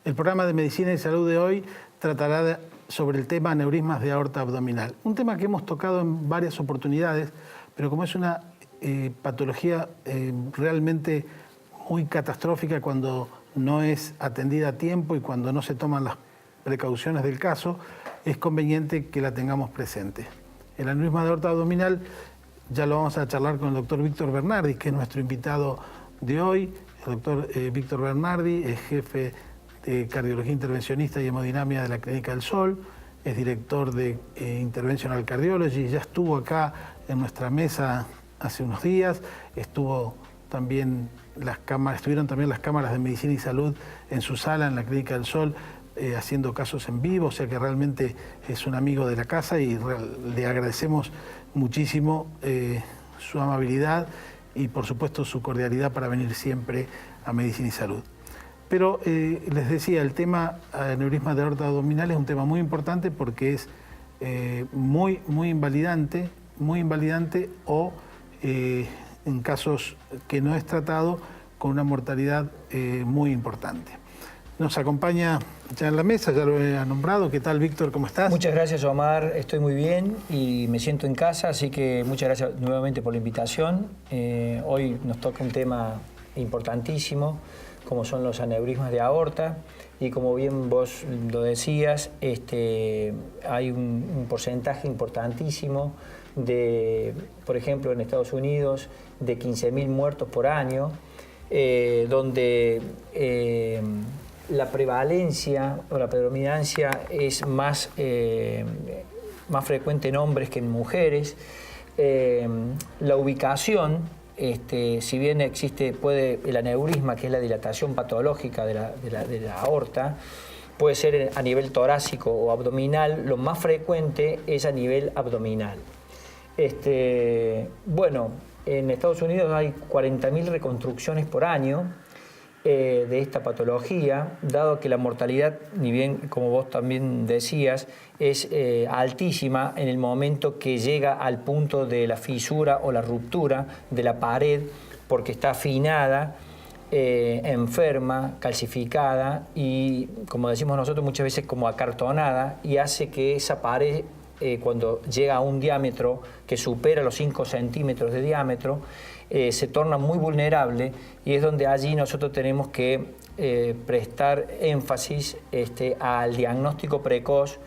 El programa de Medicina y Salud de hoy tratará sobre el tema aneurismas de aorta abdominal. Un tema que hemos tocado en varias oportunidades, pero como es una patología realmente muy catastrófica cuando no es atendida a tiempo y cuando no se toman las precauciones del caso, es conveniente que la tengamos presente. El aneurisma de aorta abdominal ya lo vamos a charlar con el doctor Víctor Bernardi, que es nuestro invitado de hoy. El doctor Víctor Bernardi es jefe de Cardiología Intervencionista y Hemodinamia de la Clínica del Sol, es director de Interventional Cardiology, ya estuvo acá en nuestra mesa hace unos días, estuvieron también las cámaras de Medicina y Salud en su sala en la Clínica del Sol, haciendo casos en vivo, o sea que realmente es un amigo de la casa y le agradecemos muchísimo su amabilidad y por supuesto su cordialidad para venir siempre a Medicina y Salud. Pero les decía, el tema aneurisma de aorta abdominal es un tema muy importante porque es muy invalidante o en casos que no es tratado con una mortalidad muy importante. Nos acompaña ya en la mesa, ya lo he nombrado. ¿Qué tal, Víctor? ¿Cómo estás? Muchas gracias, Omar. Estoy muy bien y me siento en casa, así que muchas gracias nuevamente por la invitación. Hoy nos toca un tema importantísimo, como son los aneurismas de aorta. Y como bien vos lo decías, hay un porcentaje importantísimo de, por ejemplo, en Estados Unidos, de 15.000 muertos por año, donde la prevalencia o la predominancia es más frecuente en hombres que en mujeres. La ubicación, si bien existe el aneurisma, que es la dilatación patológica de la aorta, puede ser a nivel torácico o abdominal, lo más frecuente es a nivel abdominal. Bueno, en Estados Unidos hay 40.000 reconstrucciones por año de esta patología, dado que la mortalidad, ni bien como vos también decías, es altísima en el momento que llega al punto de la fisura o la ruptura de la pared, porque está afinada, enferma, calcificada y, como decimos nosotros muchas veces, como acartonada, y hace que esa pared, cuando llega a un diámetro que supera los 5 centímetros de diámetro, se torna muy vulnerable, y es donde allí nosotros tenemos que prestar énfasis al diagnóstico precoz,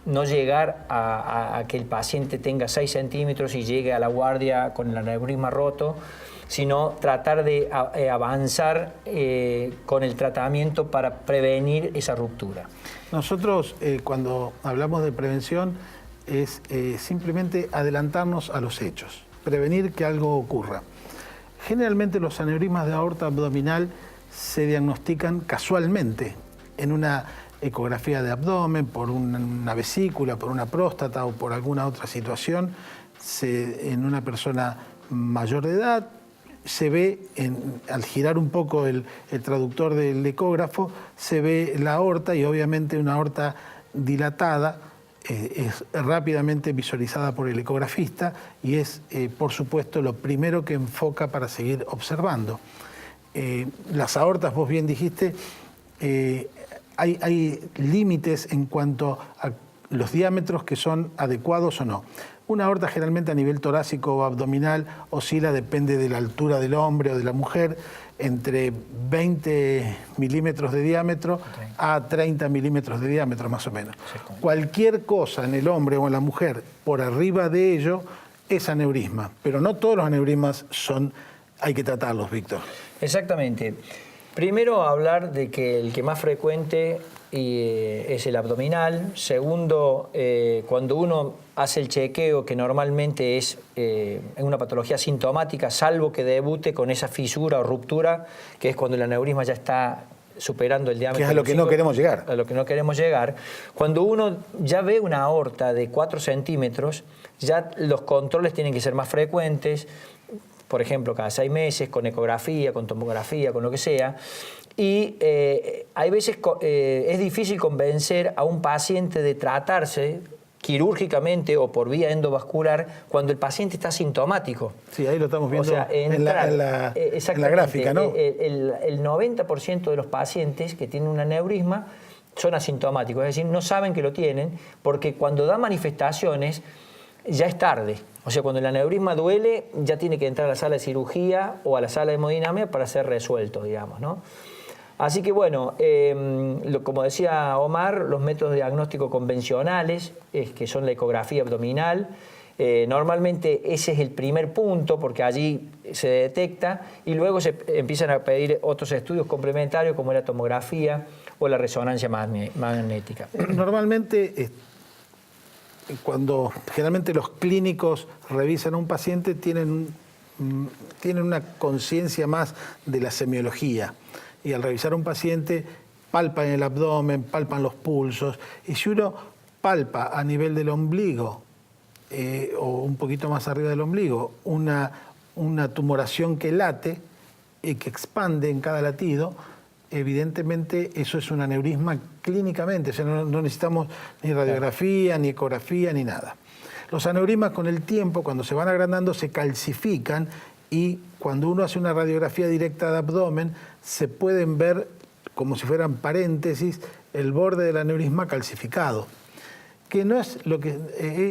no llegar a que el paciente tenga 6 centímetros y llegue a la guardia con el aneurisma roto, sino tratar de avanzar con el tratamiento para prevenir esa ruptura. Nosotros cuando hablamos de prevención es simplemente adelantarnos a los hechos, prevenir que algo ocurra. Generalmente los aneurismas de aorta abdominal se diagnostican casualmente en una ecografía de abdomen, por una vesícula, por una próstata o por alguna otra situación. En una persona mayor de edad se ve, al girar un poco el traductor del ecógrafo, se ve la aorta, y obviamente una aorta dilatada es rápidamente visualizada por el ecografista y es, por supuesto, lo primero que enfoca para seguir observando. Las aortas, vos bien dijiste, hay límites en cuanto a los diámetros que son adecuados o no. Una aorta generalmente a nivel torácico o abdominal oscila, depende de la altura del hombre o de la mujer, entre 20 milímetros de diámetro a 30 milímetros de diámetro más o menos. Cualquier cosa en el hombre o en la mujer por arriba de ello es aneurisma, pero no todos los aneurismas hay que tratarlos, Víctor. Exactamente. Primero, hablar de que el que más frecuente es el abdominal. Segundo, cuando uno hace el chequeo, que normalmente es una patología sintomática, salvo que debute con esa fisura o ruptura, que es cuando el aneurisma ya está superando el diámetro. Que es a lo que no queremos llegar. A lo que no queremos llegar. Cuando uno ya ve una aorta de 4 centímetros, ya los controles tienen que ser más frecuentes, por ejemplo, cada 6 meses, con ecografía, con tomografía, con lo que sea. Y hay veces es difícil convencer a un paciente de tratarse quirúrgicamente o por vía endovascular cuando el paciente está sintomático. Sí, ahí lo estamos viendo, o sea, en la gráfica, ¿no? El 90% de los pacientes que tienen un aneurisma son asintomáticos, es decir, no saben que lo tienen, porque cuando da manifestaciones ya es tarde. O sea, cuando el aneurisma duele, ya tiene que entrar a la sala de cirugía o a la sala de hemodinamia para ser resuelto, digamos, ¿no? Así que bueno, como decía Omar, los métodos de diagnóstico convencionales, que son la ecografía abdominal, normalmente ese es el primer punto porque allí se detecta y luego se empiezan a pedir otros estudios complementarios como la tomografía o la resonancia magnética. Normalmente, generalmente los clínicos revisan a un paciente, tienen una conciencia más de la semiología. Y al revisar a un paciente, palpan el abdomen, palpan los pulsos. Y si uno palpa a nivel del ombligo, o un poquito más arriba del ombligo, una tumoración que late y que expande en cada latido, evidentemente eso es un aneurisma clínicamente. O sea, no necesitamos ni radiografía, ni ecografía, ni nada. Los aneurismas con el tiempo, cuando se van agrandando, se calcifican y cuando uno hace una radiografía directa de abdomen, se pueden ver, como si fueran paréntesis, el borde del aneurisma calcificado, que no es lo que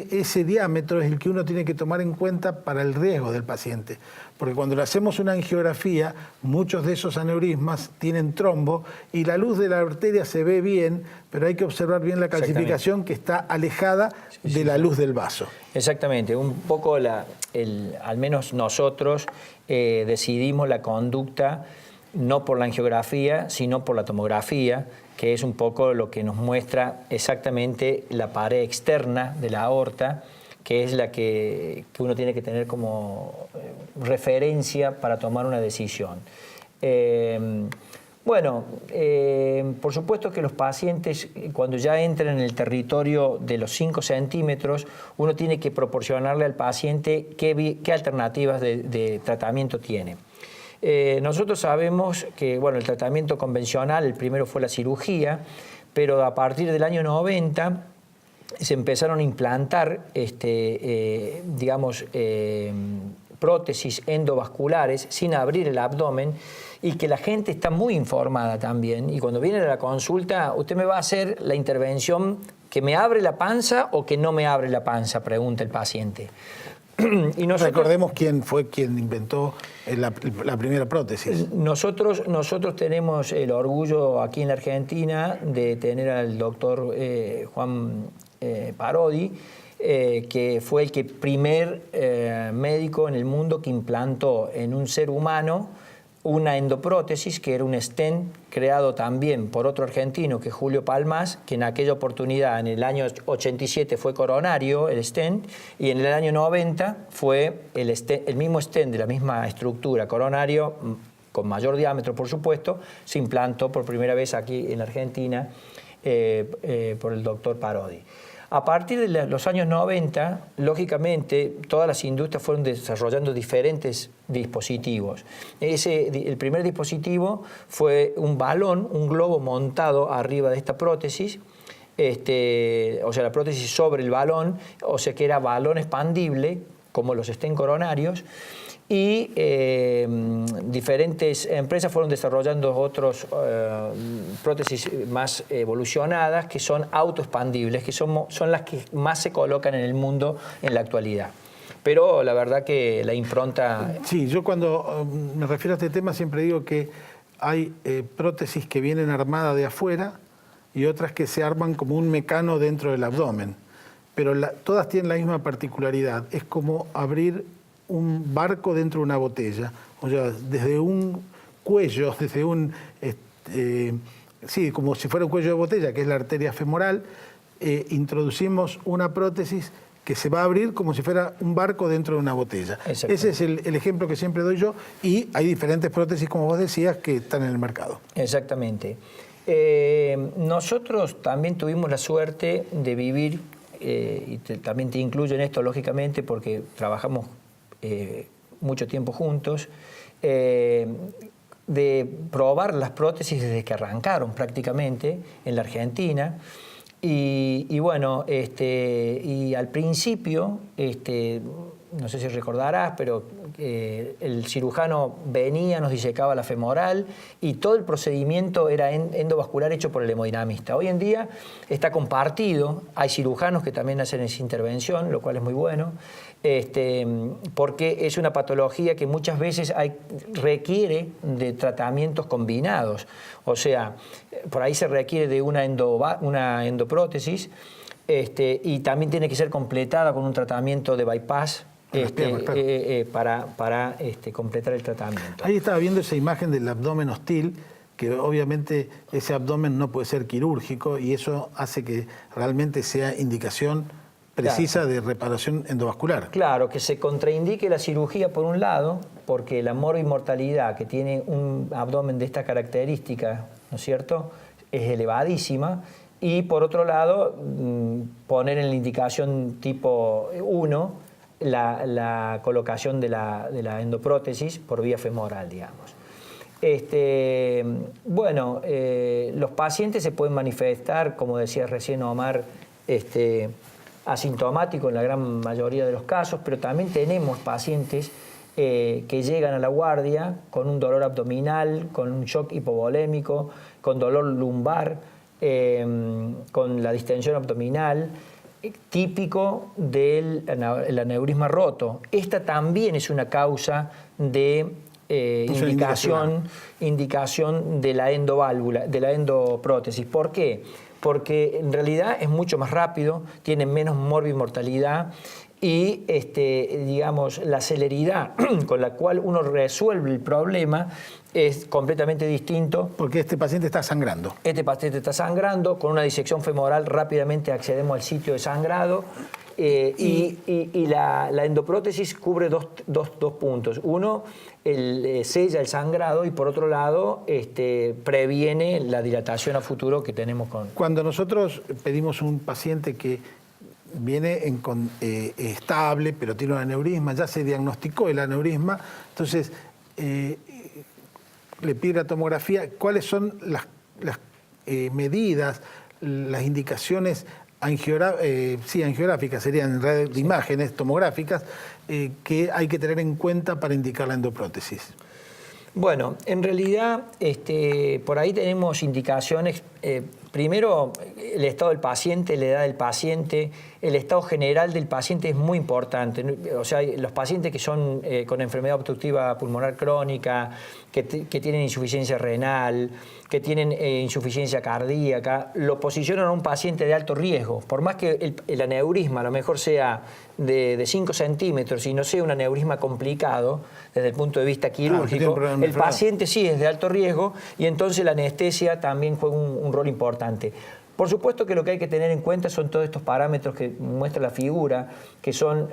ese diámetro es el que uno tiene que tomar en cuenta para el riesgo del paciente, porque cuando le hacemos una angiografía, muchos de esos aneurismas tienen trombo y la luz de la arteria se ve bien, pero hay que observar bien la calcificación que está alejada de la luz del vaso. Exactamente, un poco al menos nosotros decidimos la conducta no por la angiografía, sino por la tomografía, que es un poco lo que nos muestra exactamente la pared externa de la aorta, que es la que uno tiene que tener como referencia para tomar una decisión. Por supuesto que los pacientes, cuando ya entran en el territorio de los 5 centímetros, uno tiene que proporcionarle al paciente qué alternativas de tratamiento tiene. Nosotros sabemos que el tratamiento convencional, el primero fue la cirugía, pero a partir del año 90 se empezaron a implantar prótesis endovasculares sin abrir el abdomen y que la gente está muy informada también. Y cuando viene a la consulta, ¿usted me va a hacer la intervención que me abre la panza o que no me abre la panza?, pregunta el paciente. Y recordemos quién fue quien inventó la primera prótesis. Nosotros tenemos el orgullo aquí en la Argentina de tener al doctor Juan Parodi, que fue el primer médico en el mundo que implantó en un ser humano una endoprótesis, que era un stent creado también por otro argentino, que es Julio Palmas, que en aquella oportunidad, en el año 87, fue coronario el stent, y en el año 90 fue el mismo stent de la misma estructura, coronario, con mayor diámetro, por supuesto, se implantó por primera vez aquí en Argentina por el doctor Parodi. A partir de los años 90, lógicamente, todas las industrias fueron desarrollando diferentes dispositivos. El primer dispositivo fue un balón, un globo montado arriba de esta prótesis, o sea, la prótesis sobre el balón, o sea que era balón expandible, como los stent coronarios, y diferentes empresas fueron desarrollando otras prótesis más evolucionadas que son autoexpandibles, que son las que más se colocan en el mundo en la actualidad. Pero la verdad que la impronta... Sí, yo cuando me refiero a este tema siempre digo que hay prótesis que vienen armadas de afuera y otras que se arman como un mecano dentro del abdomen, pero todas tienen la misma particularidad, es como abrir un barco dentro de una botella, o sea, desde un cuello, como si fuera un cuello de botella, que es la arteria femoral, introducimos una prótesis que se va a abrir como si fuera un barco dentro de una botella. Ese es el ejemplo que siempre doy yo, y hay diferentes prótesis, como vos decías, que están en el mercado. Exactamente. Nosotros también tuvimos la suerte de vivir, y también te incluyo en esto, lógicamente, porque trabajamos mucho tiempo juntos, de probar las prótesis desde que arrancaron prácticamente en la Argentina. Y bueno, y al principio, no sé si recordarás, pero el cirujano venía, nos disecaba la femoral y todo el procedimiento era endovascular hecho por el hemodinamista. Hoy en día está compartido, hay cirujanos que también hacen esa intervención, lo cual es muy bueno, porque es una patología que muchas veces requiere de tratamientos combinados. O sea, por ahí se requiere de una endoprótesis y también tiene que ser completada con un tratamiento de bypass para completar el tratamiento. Ahí estaba viendo esa imagen del abdomen hostil, que obviamente ese abdomen no puede ser quirúrgico y eso hace que realmente sea indicación precisa de reparación endovascular. Claro, que se contraindique la cirugía por un lado, porque la morbimortalidad que tiene un abdomen de esta característica, ¿no es cierto?, es elevadísima, y por otro lado, poner en la indicación tipo 1 la colocación de la endoprótesis por vía femoral, digamos. Bueno, los pacientes se pueden manifestar, como decía recién Omar, asintomático en la gran mayoría de los casos, pero también tenemos pacientes que llegan a la guardia con un dolor abdominal, con un shock hipovolémico, con dolor lumbar, con la distensión abdominal, típico del aneurisma roto. Esta también es una causa de indicación de la endoválvula, de la endoprótesis. ¿Por qué? Porque en realidad es mucho más rápido, tiene menos morbimortalidad y digamos, la celeridad con la cual uno resuelve el problema es completamente distinto. Porque este paciente está sangrando. Este paciente está sangrando, con una disección femoral rápidamente accedemos al sitio de sangrado y la endoprótesis cubre dos puntos. Uno, sella el sangrado y por otro lado previene la dilatación a futuro que tenemos con... Cuando nosotros pedimos un paciente que viene estable, pero tiene un aneurisma, ya se diagnosticó el aneurisma, entonces le pide la tomografía, ¿cuáles son las medidas, las indicaciones angiográficas, serían en red de imágenes tomográficas, que hay que tener en cuenta para indicar la endoprótesis? Bueno, en realidad por ahí tenemos indicaciones. Primero, el estado del paciente, la edad del paciente, el estado general del paciente es muy importante. O sea, los pacientes que son con enfermedad obstructiva pulmonar crónica, que tienen insuficiencia renal, que tienen insuficiencia cardíaca, lo posicionan a un paciente de alto riesgo. Por más que el aneurisma a lo mejor sea de 5 centímetros y no sea un aneurisma complicado desde el punto de vista quirúrgico, el paciente sí es de alto riesgo y entonces la anestesia también juega un rol importante. Por supuesto que lo que hay que tener en cuenta son todos estos parámetros que muestra la figura, que son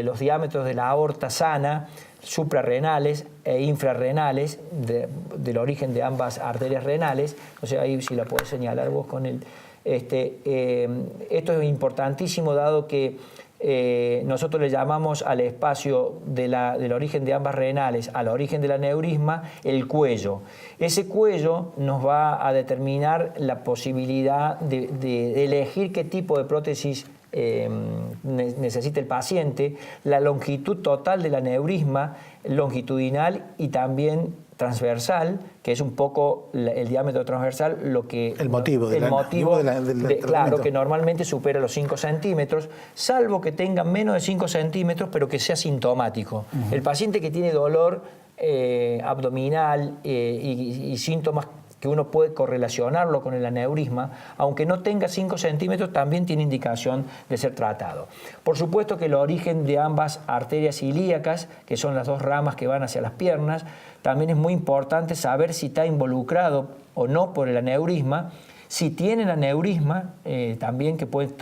los diámetros de la aorta sana, suprarrenales e infrarrenales, del origen de ambas arterias renales. O sea, ahí si la podés señalar vos con el... esto es importantísimo dado que nosotros le llamamos al espacio del origen de ambas renales al origen del aneurisma el cuello. Ese cuello nos va a determinar la posibilidad de elegir qué tipo de prótesis necesita el paciente, la longitud total del aneurisma, longitudinal y también transversal, que es un poco el diámetro transversal, el motivo del claro, que normalmente supera los 5 centímetros, salvo que tenga menos de 5 centímetros, pero que sea sintomático. El paciente que tiene dolor abdominal y síntomas que uno puede correlacionarlo con el aneurisma, aunque no tenga 5 centímetros, también tiene indicación de ser tratado. Por supuesto que el origen de ambas arterias ilíacas, que son las dos ramas que van hacia las piernas, también es muy importante saber si está involucrado o no por el aneurisma. Si tienen aneurisma, también que puede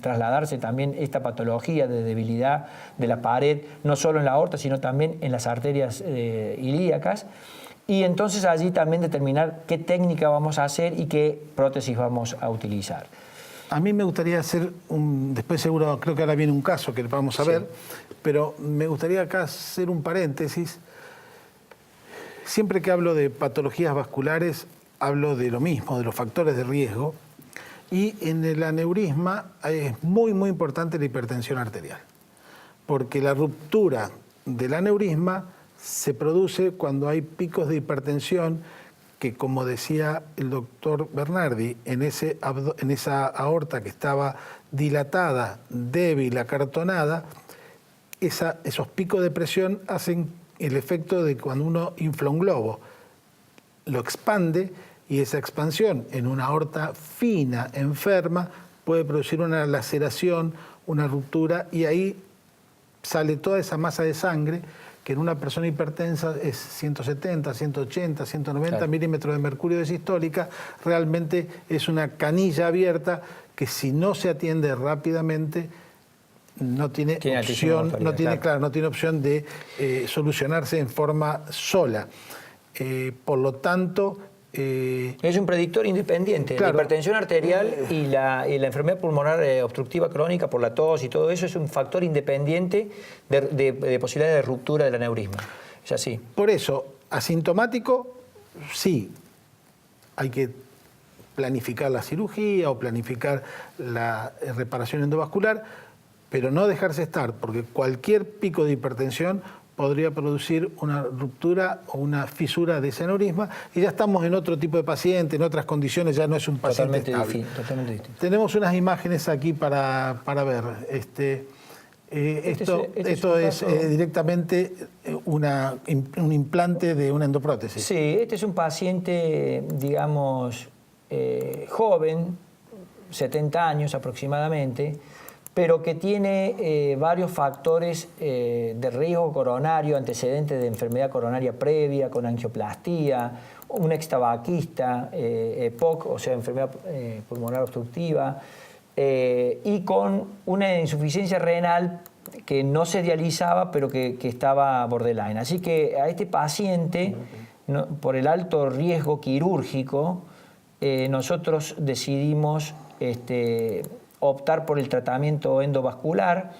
trasladarse también esta patología de debilidad de la pared, no solo en la aorta, sino también en las arterias ilíacas. Y entonces allí también determinar qué técnica vamos a hacer y qué prótesis vamos a utilizar. A mí me gustaría hacer después seguro, creo que ahora viene un caso que vamos a ver, pero me gustaría acá hacer un paréntesis. Siempre que hablo de patologías vasculares, hablo de lo mismo, de los factores de riesgo. Y en el aneurisma es muy, muy importante la hipertensión arterial, porque la ruptura del aneurisma se produce cuando hay picos de hipertensión que, como decía el doctor Bernardi, en esa aorta que estaba dilatada, débil, acartonada, esos picos de presión hacen el efecto de cuando uno infla un globo, lo expande, y esa expansión en una aorta fina, enferma, puede producir una laceración, una ruptura, y ahí sale toda esa masa de sangre que en una persona hipertensa es 170, 180, 190 claro. milímetros de mercurio de sistólica. Realmente es una canilla abierta que, si no se atiende rápidamente, no tiene opción, no tiene opción de solucionarse en forma sola. Por lo tanto, es un predictor independiente. Claro. La hipertensión arterial y la enfermedad pulmonar obstructiva crónica por la tos y todo eso es un factor independiente de posibilidad de ruptura del aneurisma. Es así. Por eso, asintomático, sí, hay que planificar la cirugía o planificar la reparación endovascular, pero no dejarse estar, porque cualquier pico de hipertensión podría producir una ruptura o una fisura de ese aneurisma, y ya estamos en otro tipo de paciente, en otras condiciones, ya no es un paciente estable. Totalmente distinto. Tenemos unas imágenes aquí para ver. Esto es directamente un implante de una endoprótesis. Sí, este es un paciente, digamos, joven, 70 años aproximadamente, pero que tiene varios factores de riesgo coronario, antecedentes de enfermedad coronaria previa, con angioplastía, un extabaquista, EPOC, o sea, enfermedad pulmonar obstructiva, y con una insuficiencia renal que no se dializaba, pero que estaba borderline. Así que a este paciente, por el alto riesgo quirúrgico, nosotros decidimos optar por el tratamiento endovascular,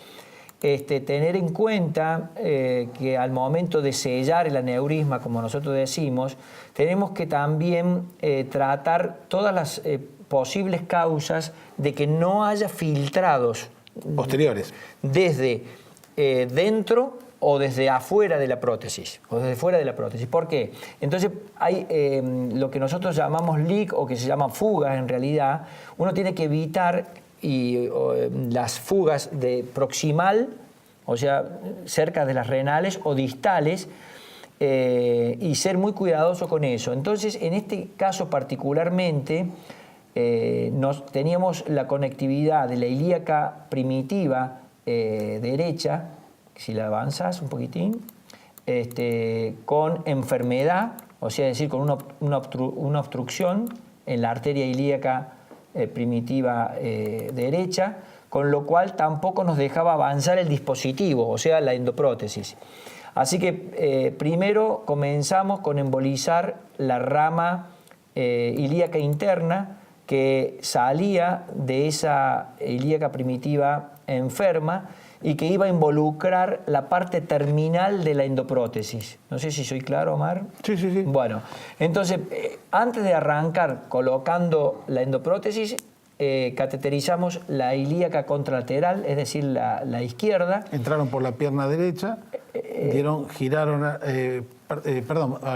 tener en cuenta que al momento de sellar el aneurisma, como nosotros decimos, tenemos que también tratar todas las posibles causas de que no haya filtrados posteriores desde dentro o desde afuera de la prótesis, o desde fuera de la prótesis. ¿Por qué? Entonces hay lo que nosotros llamamos leak, o que se llama fugas en realidad. Uno tiene que evitar las fugas de proximal, o sea, cerca de las renales, o distales, y ser muy cuidadoso con eso. Entonces, en este caso particularmente, teníamos la conectividad de la ilíaca primitiva derecha, si la avanzas un poquitín, con enfermedad, o sea, es decir, con una obstrucción en la arteria ilíaca primitiva derecha, con lo cual tampoco nos dejaba avanzar el dispositivo, o sea, la endoprótesis. Así que primero comenzamos con embolizar la rama ilíaca interna, que salía de esa ilíaca primitiva enferma y que iba a involucrar la parte terminal de la endoprótesis. No sé si soy claro, Omar. Sí, sí, sí. Bueno, entonces, antes de arrancar colocando la endoprótesis, cateterizamos la ilíaca contralateral, es decir, la izquierda. Entraron por la pierna derecha, giraron,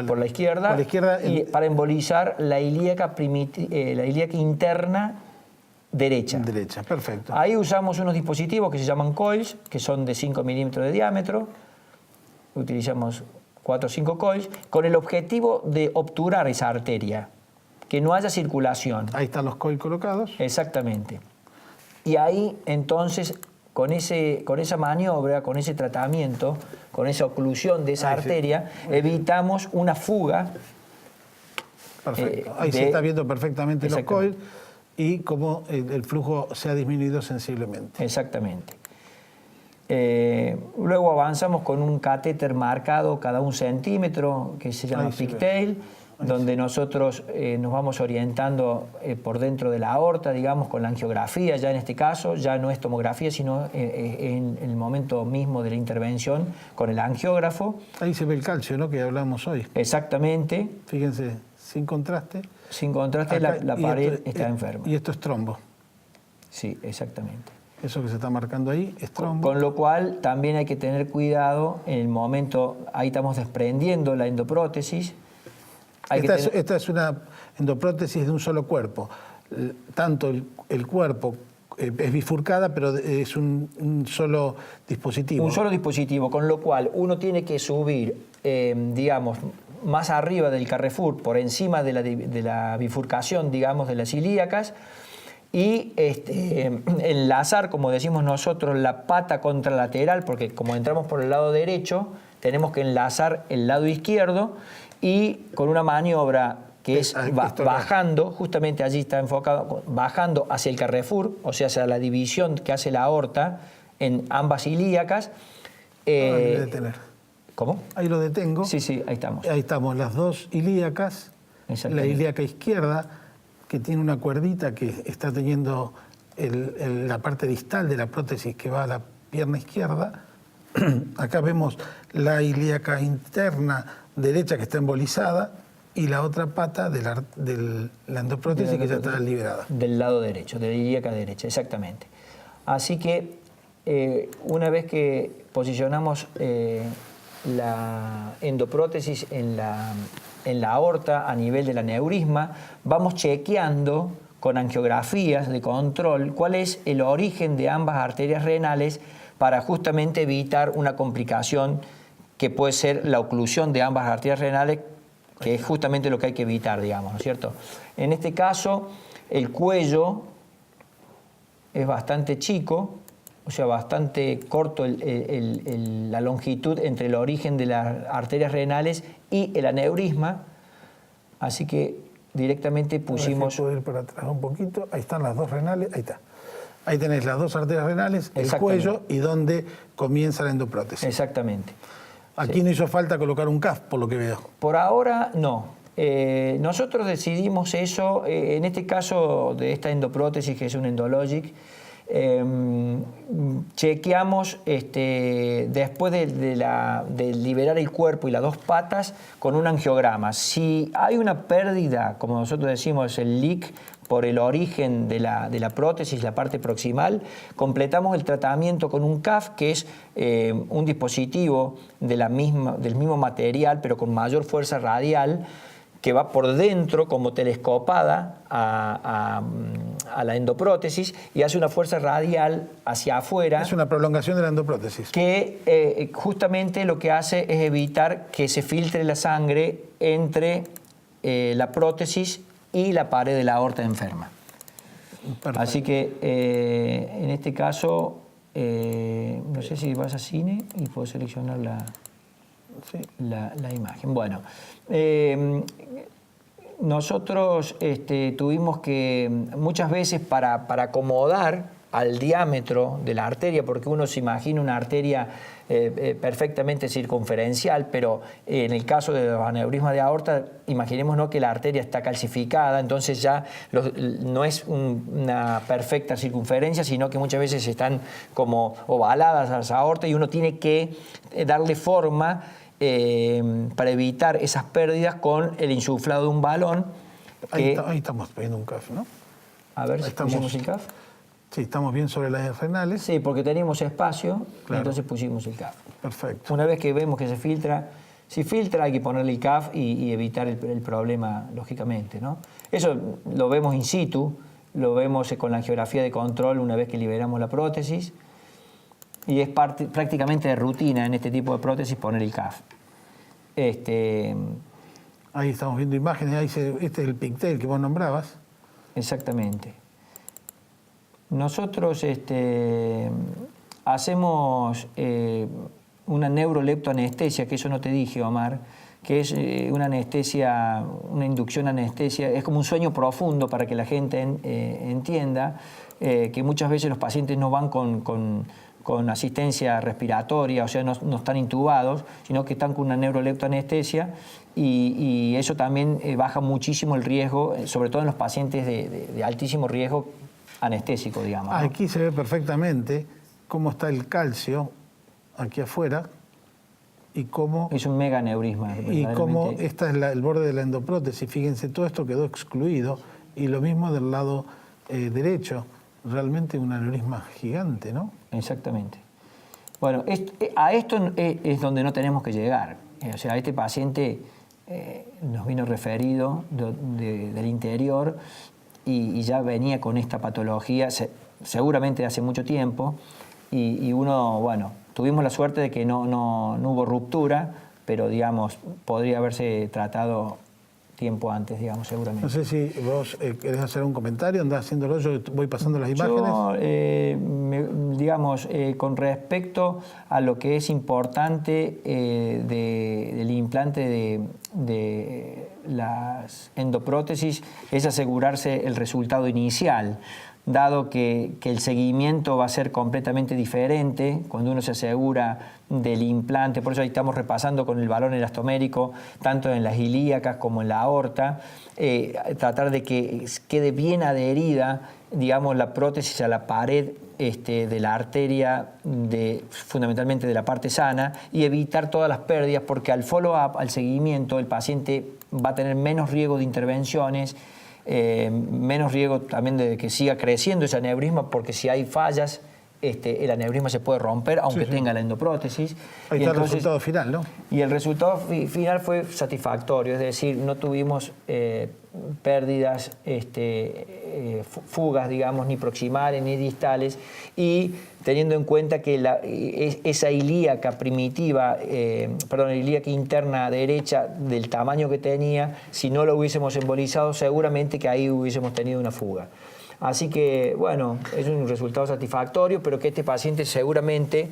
por la izquierda, y para embolizar la ilíaca interna derecha. Derecha, perfecto. Ahí usamos unos dispositivos que se llaman coils, que son de 5 milímetros de diámetro. Utilizamos 4 o 5 coils con el objetivo de obturar esa arteria, que no haya circulación. Ahí están los coils colocados. Exactamente. Y ahí, entonces, con esa maniobra, con ese tratamiento, con esa oclusión de esa arteria, evitamos una fuga. Perfecto. Ahí se está viendo perfectamente los coils y cómo el flujo se ha disminuido sensiblemente. Exactamente. Luego avanzamos con un catéter marcado cada 1 centímetro, que se llama pigtail, donde nosotros nos vamos orientando por dentro de la aorta, digamos, con la angiografía. Ya en este caso ya no es tomografía, sino en el momento mismo de la intervención con el angiógrafo. Ahí se ve el calcio, ¿no?, que hablamos hoy. Exactamente. Fíjense, sin contraste. Sin contraste, la pared está enferma. Y esto es trombo. Sí, exactamente. Eso que se está marcando ahí es trombo. Con lo cual también hay que tener cuidado en el momento, ahí estamos desprendiendo la endoprótesis. Esta es una endoprótesis de un solo cuerpo. Tanto el cuerpo es bifurcada, pero es un solo dispositivo. Un solo dispositivo, con lo cual uno tiene que subir, digamos, más arriba del Carrefour, por encima de la bifurcación, digamos, de las ilíacas, y enlazar, como decimos nosotros, la pata contralateral, porque como entramos por el lado derecho, tenemos que enlazar el lado izquierdo, y con una maniobra que es bajando, justamente allí está enfocado, bajando hacia el Carrefour, o sea, hacia la división que hace la aorta en ambas ilíacas. Detener. ¿Cómo? Ahí lo detengo. Sí, sí, ahí estamos. Ahí estamos, las dos ilíacas. La ilíaca izquierda, que tiene una cuerdita que está teniendo la parte distal de la prótesis que va a la pierna izquierda. Acá vemos la ilíaca interna derecha que está embolizada y la otra pata de la endoprótesis que ya está liberada. Del lado derecho, de la ilíaca derecha, exactamente. Así que una vez que posicionamos la endoprótesis en la aorta a nivel del aneurisma, vamos chequeando con angiografías de control cuál es el origen de ambas arterias renales para justamente evitar una complicación que puede ser la oclusión de ambas arterias renales, que es justamente lo que hay que evitar, digamos, ¿no es cierto? En este caso, el cuello es bastante chico, o sea, bastante corto la longitud entre el origen de las arterias renales y el aneurisma, así que directamente pusimos... Puedo ir para atrás un poquito, ahí están las dos renales, ahí está. Ahí tenés las dos arterias renales, el cuello y donde comienza la endoprótesis. Exactamente. Aquí no hizo falta colocar un CAF, por lo que veo. Por ahora, no. Nosotros decidimos eso, en este caso de esta endoprótesis, que es un Endologic, chequeamos después de liberar el cuerpo y las dos patas con un angiograma. Si hay una pérdida, como nosotros decimos, el leak por el origen de la prótesis, la parte proximal, completamos el tratamiento con un CAF, que es un dispositivo del mismo material, pero con mayor fuerza radial, que va por dentro como telescopada a la endoprótesis y hace una fuerza radial hacia afuera. Es una prolongación de la endoprótesis. Que justamente lo que hace es evitar que se filtre la sangre entre la prótesis y la pared de la aorta enferma. Perfecto. Así que en este caso, no sé si vas a cine y puedo seleccionar la imagen. Bueno, nosotros tuvimos que muchas veces para acomodar al diámetro de la arteria, porque uno se imagina una arteria perfectamente circunferencial, pero en el caso de los aneurismas de aorta, imaginémonos que la arteria está calcificada, entonces ya no es una perfecta circunferencia, sino que muchas veces están como ovaladas a las aortas y uno tiene que darle forma para evitar esas pérdidas con el insuflado de un balón. Ahí estamos viendo un CAF, ¿no? A ver si pusimos el CAF. Sí, estamos bien sobre las renales. Sí, porque teníamos espacio, claro. Entonces pusimos el CAF. Perfecto. Una vez que vemos que se filtra, si filtra hay que ponerle el CAF y evitar el problema, lógicamente, ¿no? Eso lo vemos in situ, lo vemos con la angiografía de control una vez que liberamos la prótesis y es prácticamente de rutina en este tipo de prótesis poner el CAF. Ahí estamos viendo imágenes, ahí este es el pigtail que vos nombrabas. Exactamente. Nosotros hacemos una neuroleptoanestesia, que eso no te dije, Omar, que es una anestesia, una inducción anestesia, es como un sueño profundo para que la gente entienda que muchas veces los pacientes no van con asistencia respiratoria, o sea, no están intubados, sino que están con una neuroleptoanestesia y eso también baja muchísimo el riesgo, sobre todo en los pacientes de altísimo riesgo anestésico, digamos, ¿no? Aquí se ve perfectamente cómo está el calcio aquí afuera y cómo... Es un mega aneurisma. Y cómo esta es el borde de la endoprótesis. Fíjense, todo esto quedó excluido y lo mismo del lado derecho. realmente un aneurisma gigante, ¿no? Exactamente. Bueno, a esto es donde no tenemos que llegar. O sea, este paciente nos vino referido del interior y ya venía con esta patología seguramente hace mucho tiempo y uno, bueno, tuvimos la suerte de que no hubo ruptura, pero digamos, podría haberse tratado tiempo antes, digamos, seguramente. No sé si vos querés hacer un comentario, andás haciéndolo, yo voy pasando las imágenes. Yo, digamos, con respecto a lo que es importante del implante de las endoprótesis, es asegurarse el resultado inicial, dado que el seguimiento va a ser completamente diferente cuando uno se asegura del implante. Por eso ahí estamos repasando con el balón elastomérico, tanto en las ilíacas como en la aorta, tratar de que quede bien adherida, digamos, la prótesis a la pared de la arteria, fundamentalmente de la parte sana, y evitar todas las pérdidas, porque al follow-up, al seguimiento, el paciente va a tener menos riesgo de intervenciones, menos riesgo también de que siga creciendo ese aneurisma, porque si hay fallas, el aneurisma se puede romper, aunque tenga la endoprótesis. Ahí está el resultado final, ¿no? Y el resultado final fue satisfactorio, es decir, no tuvimos pérdidas, fugas, digamos, ni proximales ni distales, y teniendo en cuenta que esa ilíaca primitiva, ilíaca interna derecha del tamaño que tenía, si no lo hubiésemos embolizado, seguramente que ahí hubiésemos tenido una fuga. Así que, bueno, es un resultado satisfactorio, pero que este paciente seguramente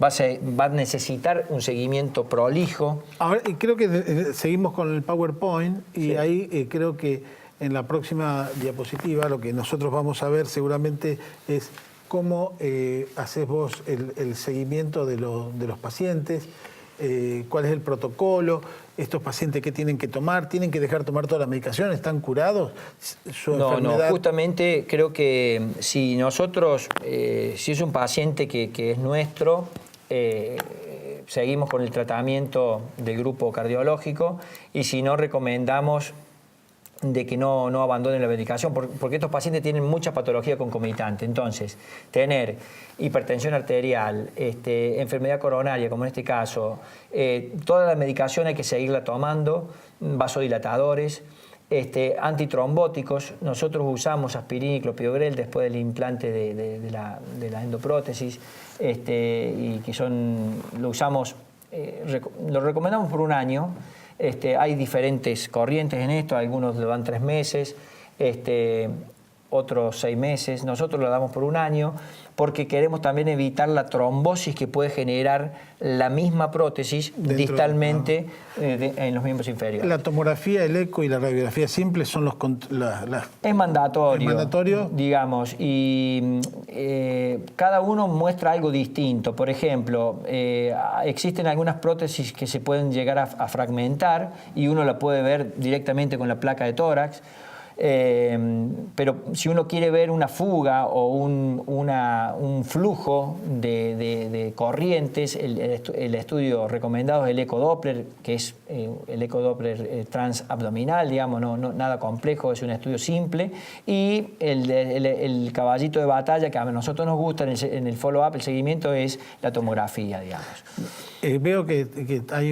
va a necesitar un seguimiento prolijo. Ahora, creo que seguimos con el PowerPoint y ahí creo que en la próxima diapositiva lo que nosotros vamos a ver seguramente es cómo haces vos el seguimiento de los pacientes, cuál es el protocolo, estos pacientes qué tienen que tomar, tienen que dejar tomar toda la medicación, ¿están curados? No, justamente creo que si nosotros, si es un paciente que es nuestro, seguimos con el tratamiento del grupo cardiológico, y si no, recomendamos de que no abandonen la medicación, porque estos pacientes tienen mucha patología concomitante. Entonces, tener hipertensión arterial, enfermedad coronaria, como en este caso, toda la medicación hay que seguirla tomando, vasodilatadores, antitrombóticos. Nosotros usamos aspirina y clopidogrel después del implante de la endoprótesis, y que lo usamos, lo recomendamos por un año. Hay diferentes corrientes en esto, algunos lo dan 3 meses, otros 6 meses. Nosotros lo damos por un año porque queremos también evitar la trombosis que puede generar la misma prótesis distalmente en los miembros inferiores. La tomografía, el eco y la radiografía simple son Es mandatorio. ¿Es mandatorio? Digamos, y cada uno muestra algo distinto. Por ejemplo, existen algunas prótesis que se pueden llegar a fragmentar y uno la puede ver directamente con la placa de tórax. Pero si uno quiere ver una fuga o un flujo de corrientes, el estudio recomendado es el ecodoppler, que es el ecodoppler transabdominal, digamos, nada complejo, es un estudio simple, y el caballito de batalla que a nosotros nos gusta en el follow-up, el seguimiento, es la tomografía, digamos. Veo que hay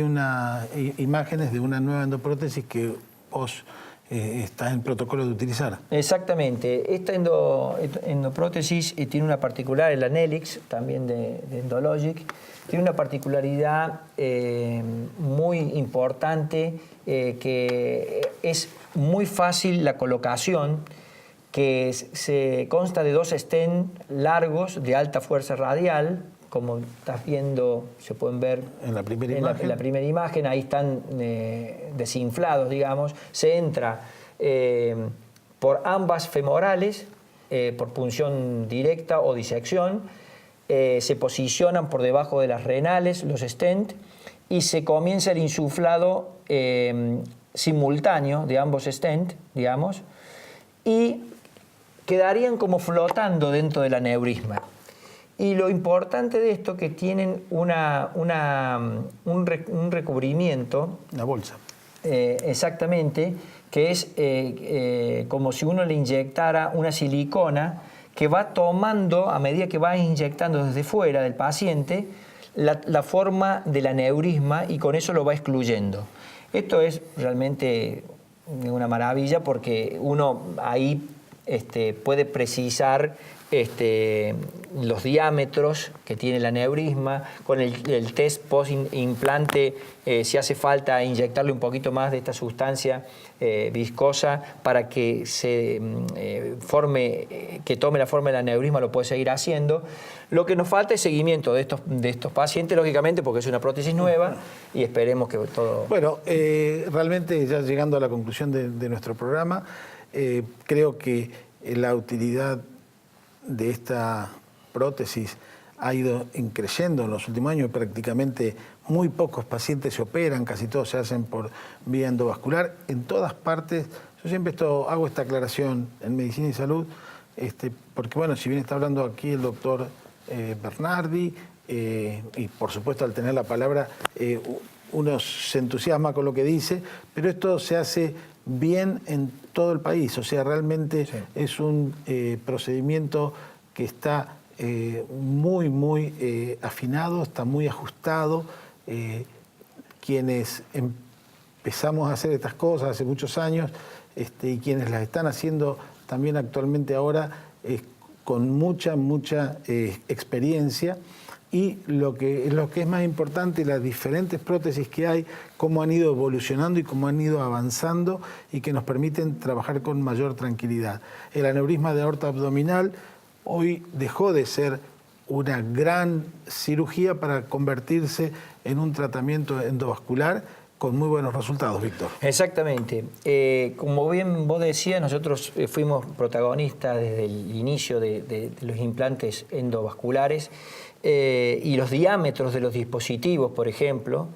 imágenes de una nueva endoprótesis que vos está en protocolo de utilizar. Exactamente. Esta endoprótesis tiene una particular, el Anelix, también de Endologic, tiene una particularidad muy importante, que es muy fácil la colocación, que se consta de 2 stents largos de alta fuerza radial, como estás viendo, se pueden ver en la primera imagen, ahí están desinflados, digamos. Se entra por ambas femorales, por punción directa o disección, se posicionan por debajo de las renales los stents y se comienza el insuflado simultáneo de ambos stents, digamos, y quedarían como flotando dentro del aneurisma. Y lo importante de esto es que tienen un recubrimiento. Una bolsa. Exactamente, que es como si uno le inyectara una silicona que va tomando, a medida que va inyectando desde fuera del paciente, la forma del aneurisma y con eso lo va excluyendo. Esto es realmente una maravilla porque uno ahí puede precisar los diámetros que tiene el aneurisma. Con el test post-implante, si hace falta inyectarle un poquito más de esta sustancia viscosa para que se que tome la forma del aneurisma, lo puede seguir haciendo. Lo que nos falta es seguimiento de estos pacientes, lógicamente, porque es una prótesis nueva y esperemos que todo... Bueno, realmente ya llegando a la conclusión de nuestro programa, creo que la utilidad de esta prótesis ha ido creciendo en los últimos años. Prácticamente muy pocos pacientes se operan, casi todos se hacen por vía endovascular. En todas partes, yo siempre hago esta aclaración en Medicina y Salud, porque bueno, si bien está hablando aquí el doctor Bernardi, y por supuesto al tener la palabra uno se entusiasma con lo que dice, pero esto se hace bien en todo el país, o sea, realmente sí. Es un procedimiento que está muy afinado, está muy ajustado. Quienes empezamos a hacer estas cosas hace muchos años y quienes las están haciendo también actualmente ahora con mucha experiencia. Y lo que es más importante, las diferentes prótesis que hay, cómo han ido evolucionando y cómo han ido avanzando y que nos permiten trabajar con mayor tranquilidad. El aneurisma de aorta abdominal hoy dejó de ser una gran cirugía para convertirse en un tratamiento endovascular con muy buenos resultados, Víctor. Exactamente. Como bien vos decías, nosotros fuimos protagonistas desde el inicio de los implantes endovasculares. Y los diámetros de los dispositivos, por ejemplo,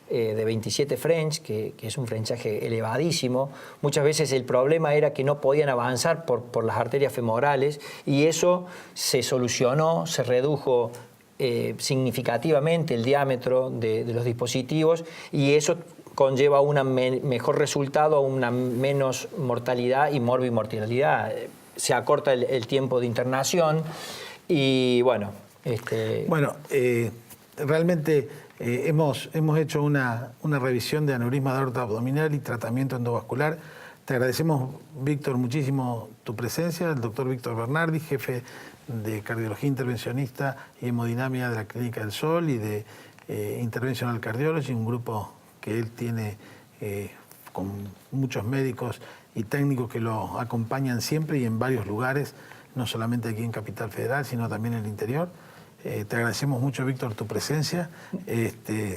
de 27 French, que es un frenchaje elevadísimo, muchas veces el problema era que no podían avanzar por las arterias femorales y eso se solucionó, se redujo significativamente el diámetro de los dispositivos y eso conlleva un mejor resultado, una menos mortalidad y morbimortalidad. Se acorta el tiempo de internación y bueno... realmente hemos hecho una revisión de aneurisma de aorta abdominal y tratamiento endovascular. Te agradecemos, Víctor, muchísimo tu presencia, el doctor Víctor Bernardi, jefe de cardiología intervencionista y hemodinamia de la Clínica del Sol y de Interventional Cardiology, un grupo que él tiene con muchos médicos y técnicos que lo acompañan siempre y en varios lugares, no solamente aquí en Capital Federal, sino también en el interior. Te agradecemos mucho, Víctor, tu presencia.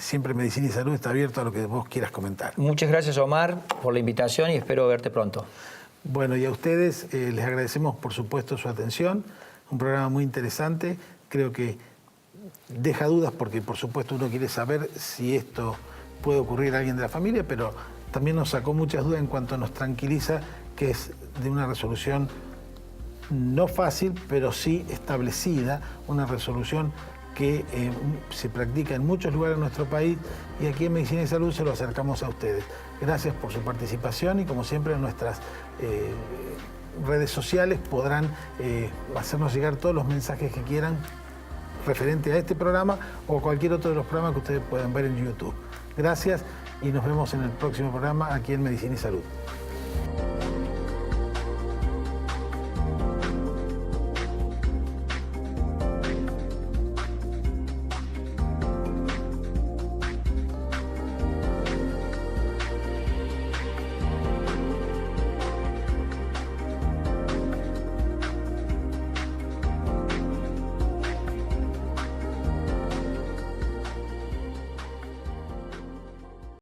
Siempre Medicina y Salud está abierto a lo que vos quieras comentar. Muchas gracias, Omar, por la invitación y espero verte pronto. Bueno, y a ustedes les agradecemos, por supuesto, su atención. Un programa muy interesante. Creo que deja dudas porque, por supuesto, uno quiere saber si esto puede ocurrir a alguien de la familia, pero también nos sacó muchas dudas en cuanto nos tranquiliza que es de una resolución no fácil, pero sí establecida, una resolución que se practica en muchos lugares de nuestro país y aquí en Medicina y Salud se lo acercamos a ustedes. Gracias por su participación y como siempre en nuestras redes sociales podrán hacernos llegar todos los mensajes que quieran referente a este programa o a cualquier otro de los programas que ustedes puedan ver en YouTube. Gracias y nos vemos en el próximo programa aquí en Medicina y Salud.